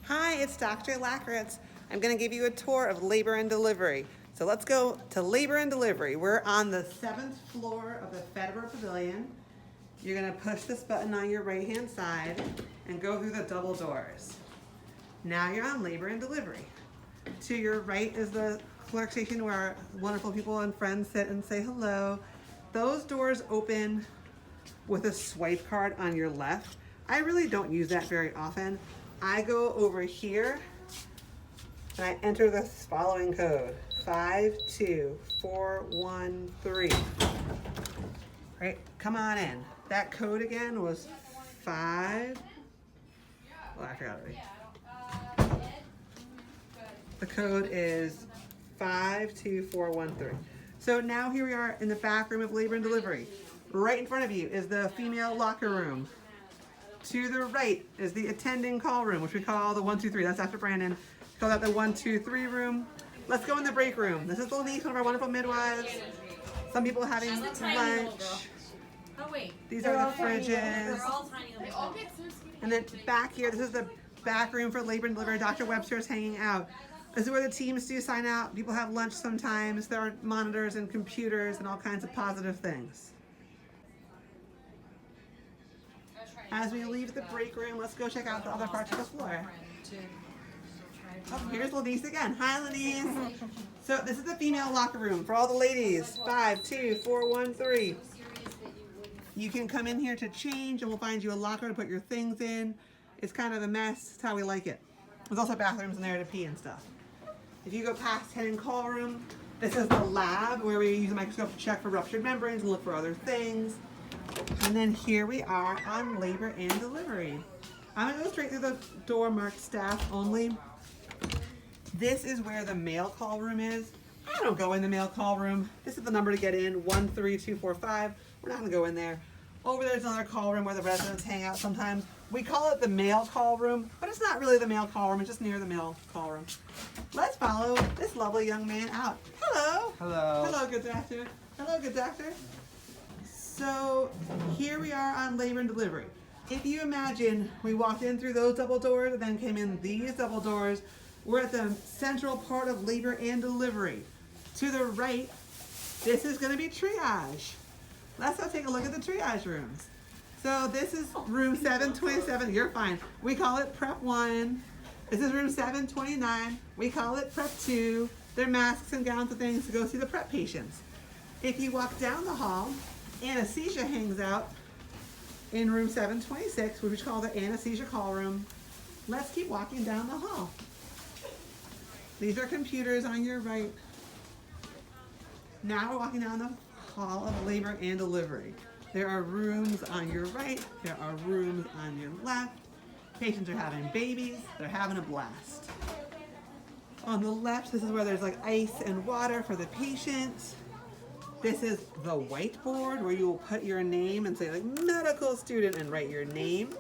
Hi, it's Dr. Lackritz. I'm going to give you a tour of labor and delivery. So let's go to labor and delivery. We're on the 7th floor of the Federal Pavilion. You're going to push this button on your right-hand side and go through the double doors. Now you're on labor and delivery. To your right is the clerk station where our wonderful people and friends sit and say hello. Those doors open with a swipe card on your left. I really don't use that very often. I go over here and I enter the following code, 52413. Right, come on in. That code again was 5, well, I forgot already. The code is 52413. So now here we are in the back room of labor and delivery. Right in front of you is the female locker room. To the right is the attending call room, which we call the 123. That's after Brandon. We call that the 123 room. Let's go in the break room. This is Denise, one of our wonderful midwives. Some people having lunch. Oh wait. These are the fridges. They're all tiny. And then back here, this is the back room for labor and delivery. Dr. Webster is hanging out. This is where the teams do sign out. People have lunch sometimes. There are monitors and computers and all kinds of positive things. As we leave the break room, let's go check out the other parts of the floor. Oh, here's Lenise again. Hi, Lenise. So this is the female locker room for all the ladies. 52413. You can come in here to change, and we'll find you a locker to put your things in. It's kind of a mess. It's how we like it. There's also bathrooms in there to pee and stuff. If you go past head and call room, this is the lab where we use a microscope to check for ruptured membranes and look for other things. And then here we are on labor and delivery. I'm gonna go straight through the door marked staff only. This is where the mail call room is. I don't go in the mail call room. This is the number to get in, 13245. We're not gonna go in there. Over there's another call room where the residents hang out sometimes. We call it the mail call room, but it's not really the mail call room, it's just near the mail call room. Let's follow this lovely young man out. Hello. Hello. Hello, good doctor. Hello, good doctor. So here we are on labor and delivery. If you imagine we walked in through those double doors and then came in these double doors, we're at the central part of labor and delivery. To the right, this is going to be triage. Let's go take a look at the triage rooms. So this is room 727. You're fine. We call it prep 1. This is room 729. We call it prep 2. They're masks and gowns and things to go see the prep patients. If you walk down the hall, anesthesia hangs out in room 726, which we call the anesthesia call room. Let's keep walking down the hall. These are computers on your right. Now we're walking down the hall of labor and delivery. There are rooms on your right, there are rooms on your left. Patients are having babies, they're having a blast. On the left, this is where there's like ice and water for the patients. This is the whiteboard where you will put your name and say like medical student and write your name.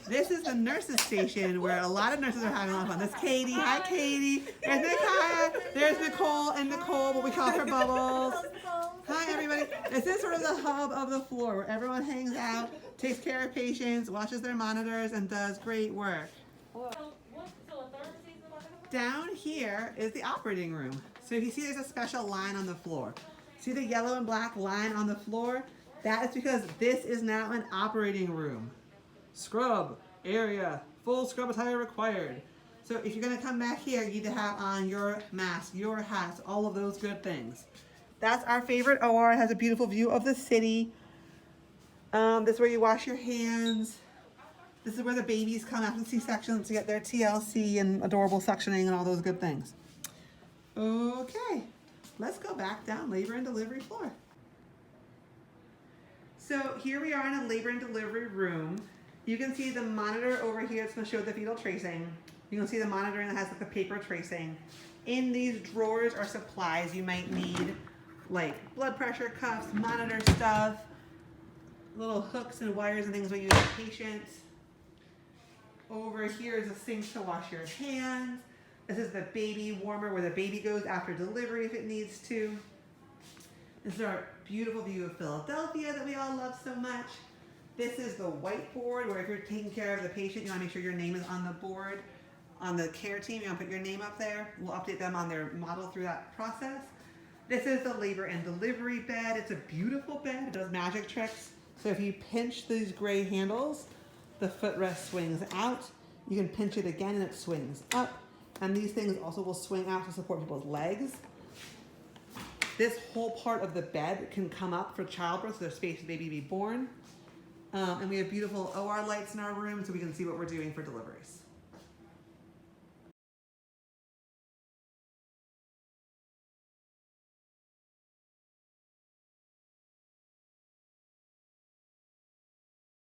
This is the nurses station where a lot of nurses are having a lot of fun. There's Katie. Hi, Katie. There's Nicole. There's Nicole and Nicole, but we call her Bubbles. Hi, everybody. This is sort of the hub of the floor where everyone hangs out, takes care of patients, watches their monitors, and does great work. Down here is the operating room. So if you see there's a special line on the floor. See the yellow and black line on the floor? That is because this is now an operating room. Scrub area, full scrub attire required. So if you're gonna come back here, you need to have on your mask, your hats, all of those good things. That's our favorite OR. It has a beautiful view of the city. This is where you wash your hands. This is where the babies come after C-sections to get their TLC and adorable suctioning and all those good things. Okay, let's go back down labor and delivery floor. So here we are in a labor and delivery room. You can see the monitor over here. It's going to show the fetal tracing. You can see the monitoring that has like the paper tracing. In these drawers are supplies you might need, like blood pressure cuffs, monitor stuff, little hooks and wires and things we use for patients. Over here is a sink to wash your hands. This is the baby warmer where the baby goes after delivery if it needs to. This is our beautiful view of Philadelphia that we all love so much. This is the whiteboard where if you're taking care of the patient, you want to make sure your name is on the board. on the care team. You want to put your name up there. We'll update them on their model through that process. This is the labor and delivery bed. It's a beautiful bed. It does magic tricks. So if you pinch these gray handles, the footrest swings out. You can pinch it again and it swings up. And these things also will swing out to support people's legs. This whole part of the bed can come up for childbirth, so there's space for the baby to be born. And we have beautiful OR lights in our room so we can see what we're doing for deliveries.